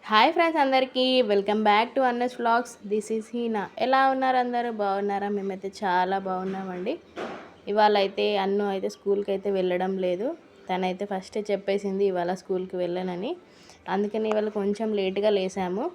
Hi friends అందరికీ welcome back to Anna's vlogs. This is Heena. ఎలా ఉన్నారు అందరూ? బాగున్నారా? మేమైతే చాలా బాగున్నామండి. ఇవాళ అయితే అన్ను అయితే స్కూల్కి అయితే వెళ్ళడం లేదు. తనైతే ఫస్టే చెప్పేసింది ఇవాళ స్కూల్కి వెళ్ళనని. అందుకని ఇవాళ కొంచెం లేట్గా లేసాము.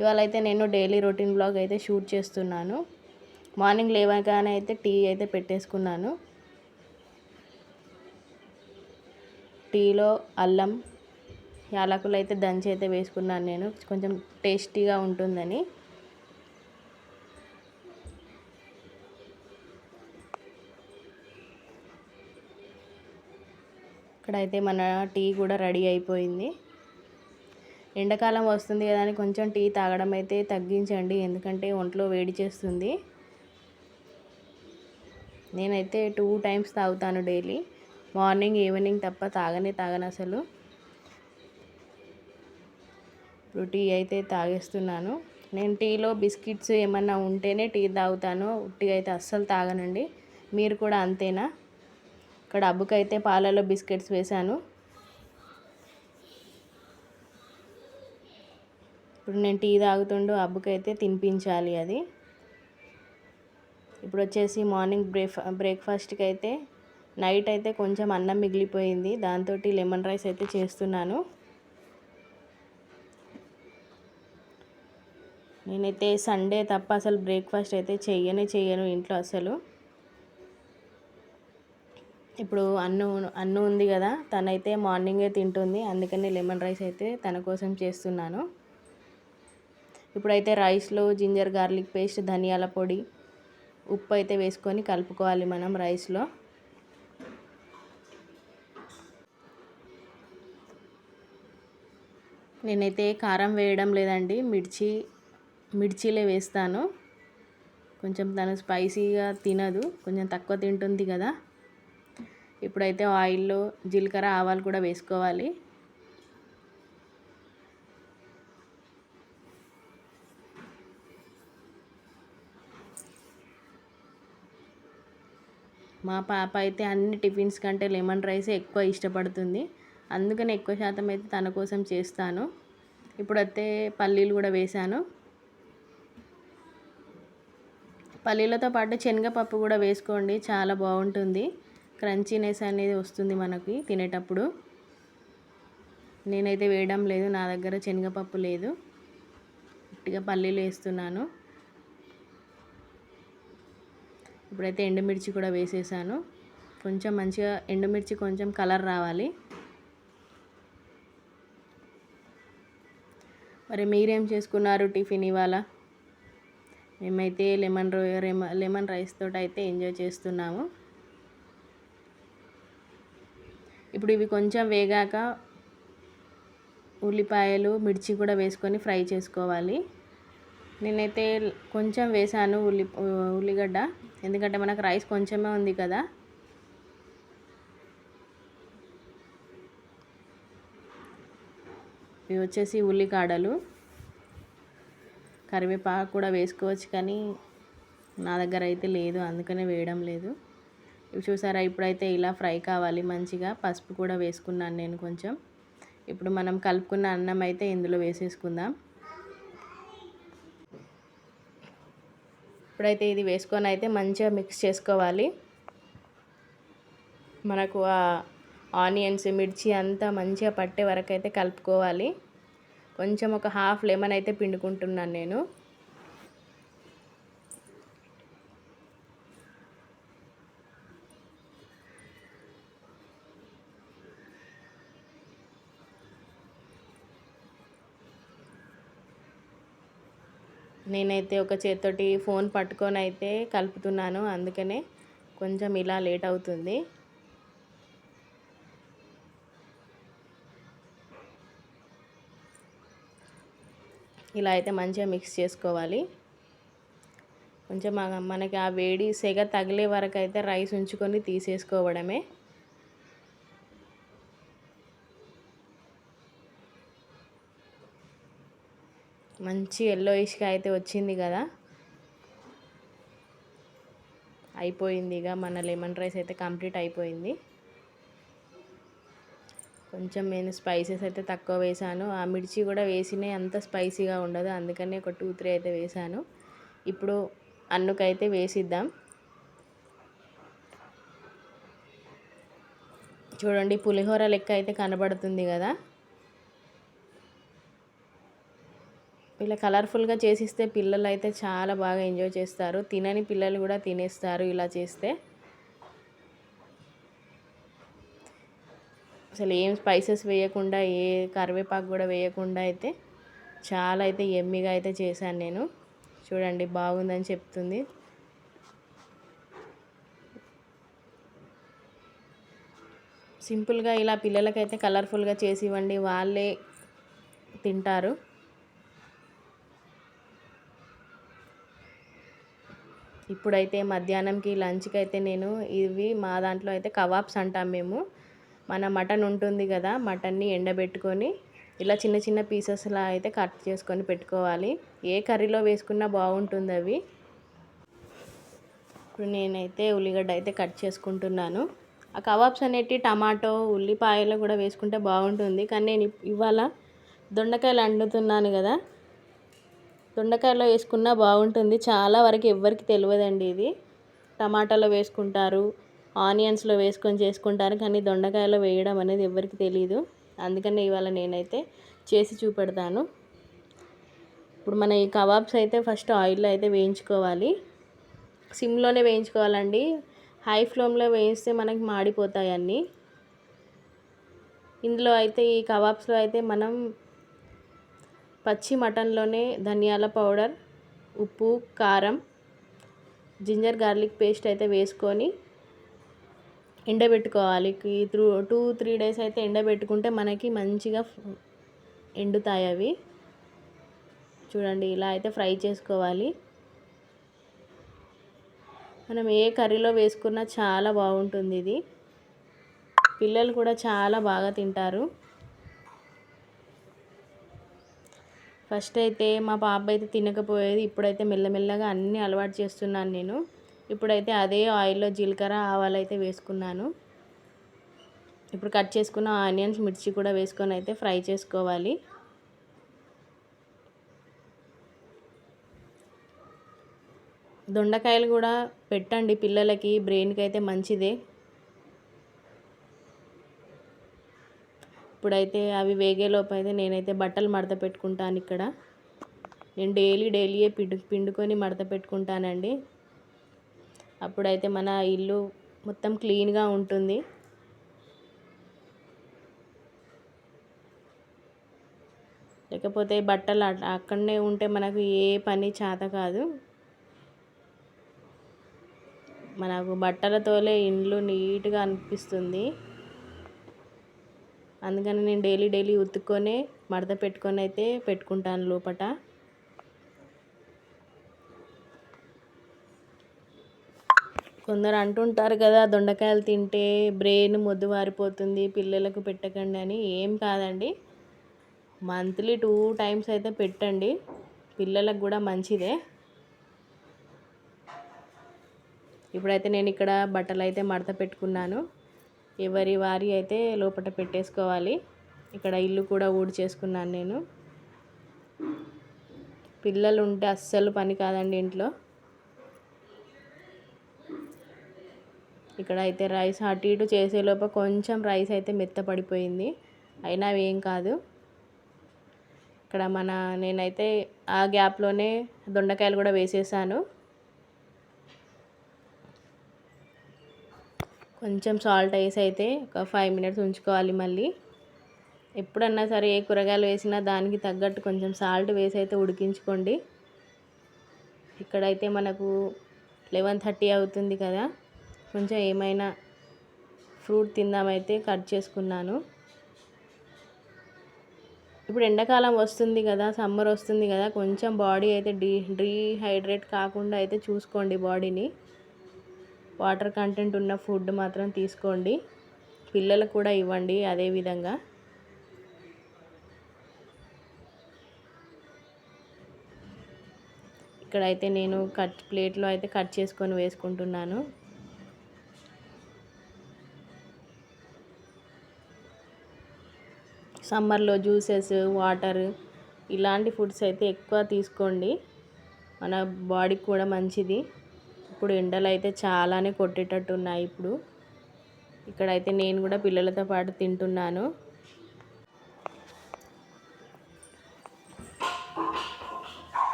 ఇవాళ అయితే నేను డైలీ రొటీన్ బ్లాగ్ అయితే షూట్ చేస్తున్నాను. మార్నింగ్ లేవగానే అయితే టీ అయితే పెట్టేసుకున్నాను. టీలో అల్లం యాలకులు అయితే దంచి అయితే వేసుకున్నాను నేను, కొంచెం టేస్టీగా ఉంటుందని. ఇక్కడైతే మన టీ కూడా రెడీ అయిపోయింది. ఎండాకాలం వస్తుంది కదా అని కొంచెం టీ తాగడం అయితే తగ్గించండి, ఎందుకంటే ఒంట్లో వేడి చేస్తుంది. నేనైతే 2 టైమ్స్ తాగుతాను డైలీ, మార్నింగ్ ఈవినింగ్ తప్ప తాగను అసలు. ఇప్పుడు టీ అయితే తాగేస్తున్నాను. నేను టీలో బిస్కెట్స్ ఏమన్నా ఉంటేనే టీ తాగుతాను, టీ అయితే అస్సలు తాగనండి. మీరు కూడా అంతేనా? ఇక్కడ అబ్బుకైతే పాలలో బిస్కెట్స్ వేశాను. ఇప్పుడు నేను టీ తాగుతుండు అబ్బుకైతే తినిపించాలి అది. ఇప్పుడు వచ్చేసి మార్నింగ్ బ్రేక్ఫాస్ట్కి అయితే నైట్ అయితే కొంచెం అన్నం మిగిలిపోయింది, దాంతో లెమన్ రైస్ అయితే చేస్తున్నాను. నేనైతే సండే తప్ప అసలు బ్రేక్ఫాస్ట్ అయితే చెయ్యను ఇంట్లో అసలు. ఇప్పుడు అన్ను ఉంది కదా, తనైతే మార్నింగే తింటుంది, అందుకని లెమన్ రైస్ అయితే తన కోసం చేస్తున్నాను. ఇప్పుడైతే రైస్లో జింజర్ గార్లిక్ పేస్ట్, ధనియాల పొడి, ఉప్పు అయితే వేసుకొని కలుపుకోవాలి మనం రైస్లో. నేనైతే కారం వేయడం లేదండి, మిర్చీలే వేస్తాను. కొంచెం తను స్పైసీగా తినదు, కొంచెం తక్కువ తింటుంది కదా. ఇప్పుడైతే ఆయిల్లో జీలకర్ర ఆవాలు కూడా వేసుకోవాలి. మా పాప అయితే అన్ని టిఫిన్స్ కంటే లెమన్ రైసే ఎక్కువ ఇష్టపడుతుంది, అందుకని ఎక్కువ శాతం అయితే తన కోసం చేస్తాను. ఇప్పుడైతే పల్లీలు కూడా వేశాను. పల్లీలతో పాటు శనగపప్పు కూడా వేసుకోండి, చాలా బాగుంటుంది. క్రంచీనెస్ అనేది వస్తుంది మనకి తినేటప్పుడు. నేనైతే వేయడం లేదు, నా దగ్గర శనగపప్పు లేదు, గట్టిగా పల్లీలు వేస్తున్నాను. ఇప్పుడైతే ఎండుమిర్చి కూడా వేసేసాను. కొంచెం మంచిగా ఎండుమిర్చి కొంచెం కలర్ రావాలి. మరి మీరేం చేసుకున్నారు టిఫిన్ ఇవాళ? మేమైతే లెమన్ రైస్ తోటి అయితే ఎంజాయ్ చేస్తున్నాము. ఇప్పుడు ఇవి కొంచెం వేగాక ఉల్లిపాయలు, మిర్చి కూడా వేసుకొని ఫ్రై చేసుకోవాలి. నేనైతే కొంచెం వేసాను ఉల్లిగడ్డ, ఎందుకంటే మనకు రైస్ కొంచెమే ఉంది కదా. ఇవి వచ్చేసి ఉల్లికాడలు, కరివేపాకు కూడా వేసుకోవచ్చు, కానీ నా దగ్గర అయితే లేదు, అందుకనే వేయడం లేదు. ఇవి చూసారా, ఇప్పుడైతే ఇలా ఫ్రై కావాలి మంచిగా. పసుపు కూడా వేసుకున్నాను నేను కొంచెం. ఇప్పుడు మనం కలుపుకున్న అన్నం అయితే ఇందులో వేసేసుకుందాం. ఇప్పుడైతే ఇది వేసుకొని అయితే మంచిగా మిక్స్ చేసుకోవాలి. మనకు ఆ ఆనియన్స్, మిర్చి అంతా మంచిగా పట్టే వరకు అయితే కలుపుకోవాలి. కొంచెం ఒక హాఫ్ లెమన్ అయితే పిండుకుంటున్నాను నేను. నేనైతే ఒక చేత్తోటి ఫోన్ పట్టుకొని అయితే కలుపుతున్నాను, అందుకనే కొంచెం ఇలా లేట్ అవుతుంది. ఇలా అయితే మంచిగా మిక్స్ చేసుకోవాలి. కొంచెం మనకి ఆ వేడి సెగ తగిలే వరకు అయితే రైస్ ఉంచుకొని తీసేసుకోవడమే. మంచి ఎల్లోయిష్గా అయితే వచ్చింది కదా. అయిపోయింది, ఇక మన లెమన్ రైస్ అయితే కంప్లీట్ అయిపోయింది. కొంచెం నేను స్పైసెస్ అయితే తక్కువ వేసాను. ఆ మిర్చి కూడా వేసినా అంత స్పైసీగా ఉండదు, అందుకని ఒక 2-3 అయితే వేసాను. ఇప్పుడు అన్నుకైతే వేసిద్దాం. చూడండి పులిహోర లెక్క అయితే కనబడుతుంది కదా. ఇలా కలర్ఫుల్గా చేసిస్తే పిల్లలు అయితే చాలా బాగా ఎంజాయ్ చేస్తారు. తినని పిల్లలు కూడా తినేస్తారు ఇలా చేస్తే. అసలు ఏం స్పైసెస్ వేయకుండా, ఏ కరివేపాకు కూడా వేయకుండా అయితే చాలా అయితే యమ్మీగా అయితే చేశాను నేను. చూడండి బాగుందని చెప్తుంది. సింపుల్గా ఇలా పిల్లలకైతే కలర్ఫుల్గా చేసి ఇవ్వండి, వాళ్ళే తింటారు. ఇప్పుడైతే మధ్యాహ్నంకి లంచ్కి అయితే నేను ఇవి మా దాంట్లో అయితే కబాబ్స్ అంటాం మేము. మన మటన్ ఉంటుంది కదా, మటన్ని ఎండబెట్టుకొని ఇలా చిన్న చిన్న పీసెస్లా అయితే కట్ చేసుకొని పెట్టుకోవాలి. ఏ కర్రీలో వేసుకున్నా బాగుంటుంది అవి. ఇప్పుడు నేనైతే ఉల్లిగడ్డ అయితే కట్ చేసుకుంటున్నాను. ఆ కబాబ్స్ అనేటివి టమాటో ఉల్లిపాయలు కూడా వేసుకుంటే బాగుంటుంది, కానీ నేను ఇవాళ దొండకాయలు వండుతున్నాను కదా, దొండకాయలో వేసుకున్నా బాగుంటుంది. చాలా వరకు ఎవ్వరికి తెలియదండి ఇది. టమాటాలో వేసుకుంటారు, ఆనియన్స్లో వేసుకొని చేసుకుంటారు, కానీ దొండకాయలో వేయడం అనేది ఎవ్వరికి తెలియదు. అందుకని ఇవాళ నేనైతే చేసి చూపెడతాను. ఇప్పుడు మన ఈ కబాబ్స్ అయితే ఫస్ట్ ఆయిల్లో అయితే వేయించుకోవాలి. సిమ్లోనే వేయించుకోవాలండి, హై ఫ్లేమ్లో వేయిస్తే మనకి మాడిపోతాయి అన్నీ. ఇందులో అయితే ఈ కబాబ్స్లో అయితే మనం పచ్చి మటన్లోనే ధనియాల పౌడర్, ఉప్పు, కారం, జింజర్ గార్లిక్ పేస్ట్ అయితే వేసుకొని ఎండబెట్టుకోవాలి. 2-3 డేస్ అయితే ఎండబెట్టుకుంటే మనకి మంచిగా ఎండుతాయి అవి. చూడండి ఇలా అయితే ఫ్రై చేసుకోవాలి. మనం ఏ కర్రీలో వేసుకున్నా చాలా బాగుంటుంది ఇది. పిల్లలు కూడా చాలా బాగా తింటారు. ఫస్ట్ అయితే మా పాప అయితే తినకపోయేది, ఇప్పుడైతే మెల్లమెల్లగా అన్నీ అలవాటు చేస్తున్నాను నేను. ఇప్పుడైతే అదే ఆయిల్లో జీలకర్ర ఆవాలు అయితే వేసుకున్నాను. ఇప్పుడు కట్ చేసుకున్న ఆనియన్స్ మిర్చి కూడా వేసుకొని అయితే ఫ్రై చేసుకోవాలి. దొండకాయలు కూడా పెట్టండి పిల్లలకి, బ్రెయిన్కి అయితే మంచిదే. ఇప్పుడైతే అవి వేగేలోపు అయితే నేనైతే బట్టలు మడత పెట్టుకుంటాను. ఇక్కడ నేను డైలీయే పిండుకొని మడత పెట్టుకుంటానండి. అప్పుడైతే మన ఇల్లు మొత్తం క్లీన్గా ఉంటుంది. లేకపోతే బట్టలు అక్కడనే ఉంటే మనకు ఏ పని చేత కాదు. మనకు బట్టలతోనే ఇల్లు నీట్గా అనిపిస్తుంది. అందుకని నేను డైలీ ఉతుక్కొని మడత పెట్టుకొని అయితే పెట్టుకుంటాను లోపట. కొందరు అంటుంటారు కదా, దొండకాయలు తింటే బ్రెయిన్ మొద్దువారిపోతుంది, పిల్లలకు పెట్టకండి అని. ఏం కాదండి, మంత్లీ 2 టైమ్స్ అయితే పెట్టండి, పిల్లలకు కూడా మంచిదే. ఇప్పుడైతే నేను ఇక్కడ బట్టలు అయితే మడత పెట్టుకున్నాను. ఎవరి వారి అయితే లోపల పెట్టేసుకోవాలి. ఇక్కడ ఇల్లు కూడా ఊడ్చేసుకున్నాను నేను. పిల్లలు ఉంటే అస్సలు పని కాదండి ఇంట్లో. ఇక్కడ అయితే రైస్ అటు ఇటు చేసేలోపు కొంచెం రైస్ అయితే మెత్తపడిపోయింది, అయినా ఏం కాదు. ఇక్కడ నేనైతే ఆ గ్యాప్లోనే దొండకాయలు కూడా వేసేసాను. కొంచెం సాల్ట్ వేసి అయితే ఒక 5 మినిట్స్ ఉంచుకోవాలి. మళ్ళీ ఎప్పుడన్నా సరే ఏ కూరగాయలు వేసినా దానికి తగ్గట్టు కొంచెం సాల్ట్ వేసి అయితే ఉడికించుకోండి. ఇక్కడైతే మనకు 11:30 అవుతుంది కదా, కొంచెం ఏమైనా ఫ్రూట్ తిందామైతే కట్ చేసుకున్నాను. ఇప్పుడు ఎండాకాలం వస్తుంది కదా, సమ్మర్ వస్తుంది కదా, కొంచెం బాడీ అయితే డీహైడ్రేట్ కాకుండా అయితే చూసుకోండి బాడీని. వాటర్ కంటెంట్ ఉన్న ఫుడ్ మాత్రం తీసుకోండి, పిల్లలకు కూడా ఇవ్వండి అదేవిధంగా. ఇక్కడైతే నేను ప్లేట్లో అయితే కట్ చేసుకొని వేసుకుంటున్నాను. సమ్మర్లో జ్యూసెస్, వాటర్ ఇలాంటి ఫుడ్స్ అయితే ఎక్కువ తీసుకోండి, మన బాడీకి కూడా మంచిది. ఇప్పుడు ఎండలు అయితే చాలానే కొట్టేటట్టు ఉన్నాయి. ఇప్పుడు ఇక్కడైతే నేను కూడా పిల్లలతో పాటు తింటున్నాను.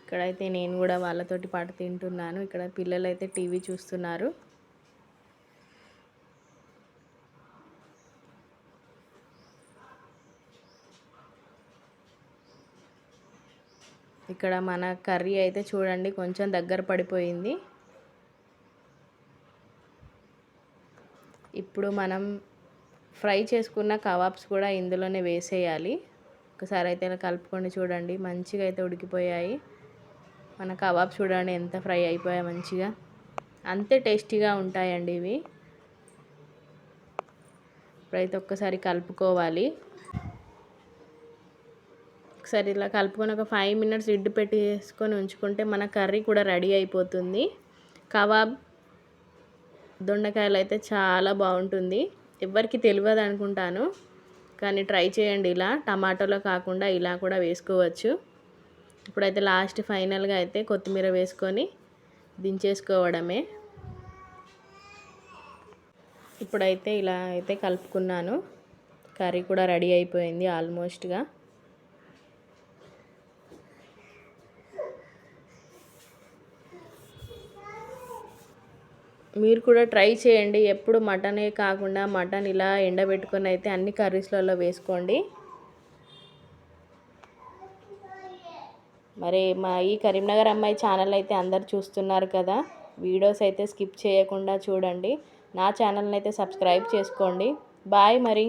ఇక్కడైతే నేను కూడా వాళ్ళతోటి పాటు తింటున్నాను. ఇక్కడ పిల్లలు అయితే టీవీ చూస్తున్నారు. ఇక్కడ మన కర్రీ అయితే చూడండి కొంచెం దగ్గర పడిపోయింది. ఇప్పుడు మనం ఫ్రై చేసుకున్న కబాబ్స్ కూడా ఇందులోనే వేసేయాలి. ఒకసారి అయితే ఇలా కలుపుకొని చూడండి, మంచిగా అయితే ఉడికిపోయాయి. మన కబాబ్స్ చూడండి ఎంత ఫ్రై అయిపోయాయి, మంచిగా అంతే టేస్టీగా ఉంటాయండి ఇవి. ఇప్పుడైతే ఒక్కసారి కలుపుకోవాలి. ఒకసారి ఇలా కలుపుకొని ఒక 5 minutes ఇడ్డు పెట్టి వేసుకొని ఉంచుకుంటే మన కర్రీ కూడా రెడీ అయిపోతుంది. కబాబ్ దొండకాయలు అయితే చాలా బాగుంటుంది. ఎవరికి తెలియదు అనుకుంటాను, కానీ ట్రై చేయండి. ఇలా టమాటోలో కాకుండా ఇలా కూడా వేసుకోవచ్చు. ఇప్పుడైతే లాస్ట్ ఫైనల్గా అయితే కొత్తిమీర వేసుకొని దించేసుకోవడమే. ఇప్పుడైతే ఇలా అయితే కలుపుకున్నాను. కర్రీ కూడా రెడీ అయిపోయింది ఆల్మోస్ట్గా. మీరు కూడా ట్రై చేయండి. ఎప్పుడు మటనే కాకుండా మటన్ ఇలా ఎండబెట్టుకొని అయితే అన్ని కర్రీస్లలో వేసుకోండి. మరి మా ఈ కరీంనగర్ అమ్మాయి ఛానల్ అయితే అందరు చూస్తున్నారు కదా, వీడియోస్ అయితే స్కిప్ చేయకుండా చూడండి. నా ఛానల్ని అయితే సబ్స్క్రైబ్ చేసుకోండి. బాయ్ మరి.